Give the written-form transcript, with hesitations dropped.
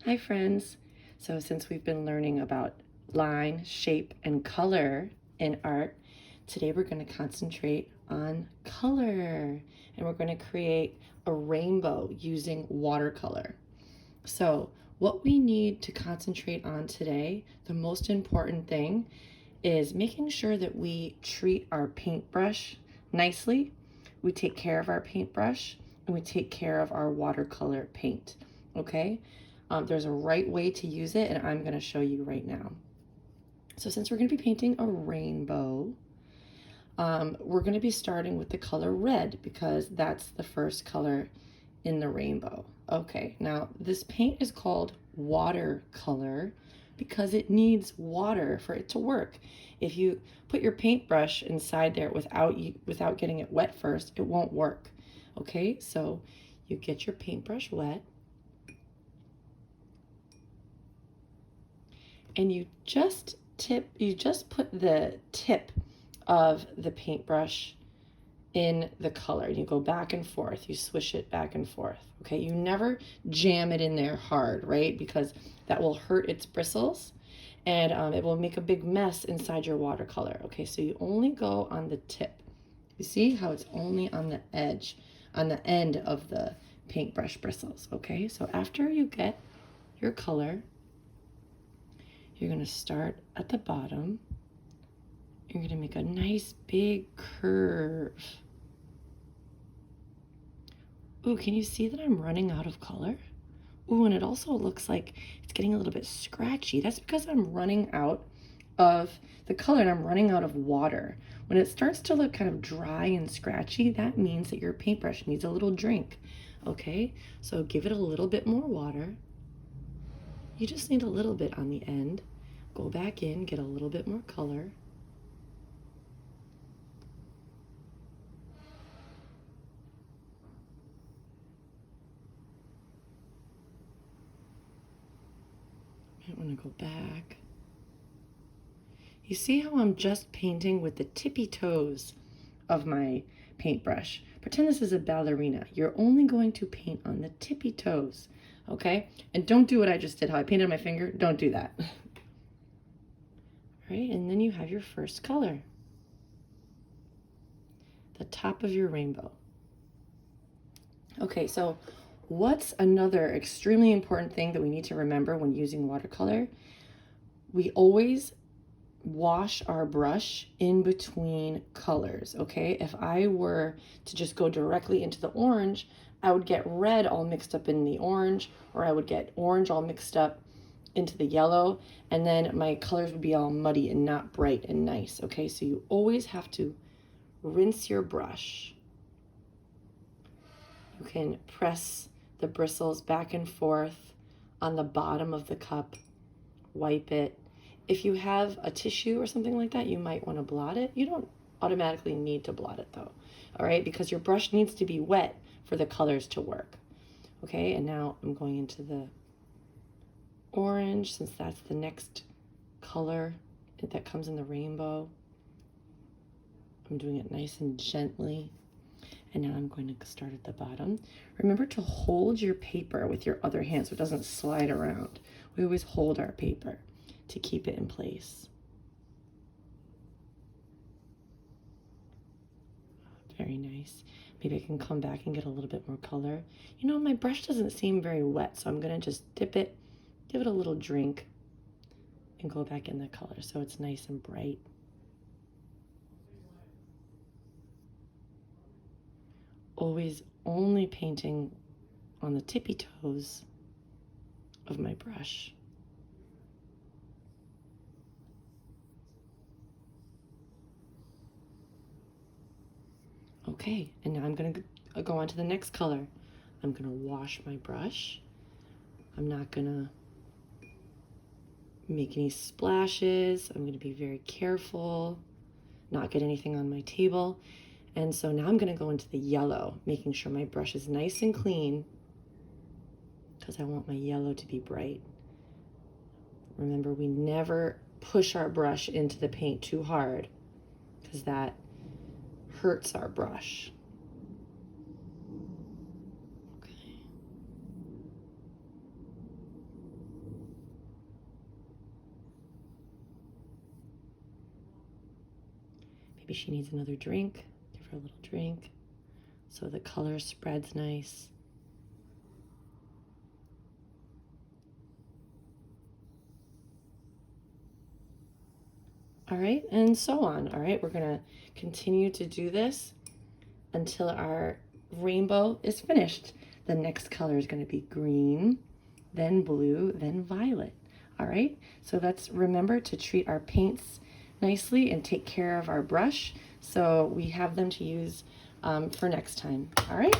Hi friends! So since we've been learning about line, shape, and color in art, today we're going to concentrate on color and we're going to create a rainbow using watercolor. So what we need to concentrate on today, the most important thing, is making sure that we treat our paintbrush nicely, we take care of our paintbrush, and we take care of our watercolor paint, okay? There's a right way to use it, and I'm going to show you right now. So since we're going to be painting a rainbow, we're going to be starting with the color red because that's the first color in the rainbow. Okay, now this paint is called watercolor because it needs water for it to work. If you put your paintbrush inside there without getting it wet first, it won't work. Okay, so you get your paintbrush wet and you just put the tip of the paintbrush in the color. You go back and forth, you swish it back and forth. Okay, you never jam it in there hard, right? Because that will hurt its bristles and it will make a big mess inside your watercolor. Okay, so you only go on the tip. You see how it's only on the edge, on the end of the paintbrush bristles. Okay, so after you get your color, you're going to start at the bottom. You're going to make a nice big curve. Ooh, can you see that I'm running out of color? Ooh, and it also looks like it's getting a little bit scratchy. That's because I'm running out of the color and I'm running out of water. When it starts to look kind of dry and scratchy, that means that your paintbrush needs a little drink. Okay, so give it a little bit more water. You just need a little bit on the end. Go back in, get a little bit more color. I want to go back. You see how I'm just painting with the tippy toes of my paintbrush? Pretend this is a ballerina. You're only going to paint on the tippy toes, okay? And don't do what I just did, how I painted my finger. Don't do that. All right, and then you have your first color, the top of your rainbow. Okay, so what's another extremely important thing that we need to remember when using watercolor? We always wash our brush in between colors, okay? If I were to just go directly into the orange, I would get red all mixed up in the orange, or I would get orange all mixed up into the yellow, and then my colors would be all muddy and not bright and nice, okay? So you always have to rinse your brush. You can press the bristles back and forth on the bottom of the cup, wipe it. If you have a tissue or something like that, you might want to blot it. You don't automatically need to blot it though, all right? Because your brush needs to be wet for the colors to work. Okay, and now I'm going into the orange since that's the next color that comes in the rainbow. I'm doing it nice and gently. And now I'm going to start at the bottom. Remember to hold your paper with your other hand so it doesn't slide around. We always hold our paper to keep it in place. Very nice. Maybe I can come back and get a little bit more color. You know, my brush doesn't seem very wet, so I'm gonna just dip it, give it a little drink, and go back in the color so it's nice and bright. Always only painting on the tippy toes of my brush. Okay, and now I'm gonna go on to the next color. I'm gonna wash my brush. I'm not gonna make any splashes. I'm gonna be very careful, not get anything on my table. And so now I'm gonna go into the yellow, making sure my brush is nice and clean because I want my yellow to be bright. Remember, we never push our brush into the paint too hard because that hurts our brush. Okay. Maybe she needs another drink. Give her a little drink so the color spreads nice. All right, and so on. All right, we're gonna continue to do this until our rainbow is finished. The next color is gonna be green, then blue, then violet. All right, so let's remember to treat our paints nicely and take care of our brush so we have them to use for next time. All right.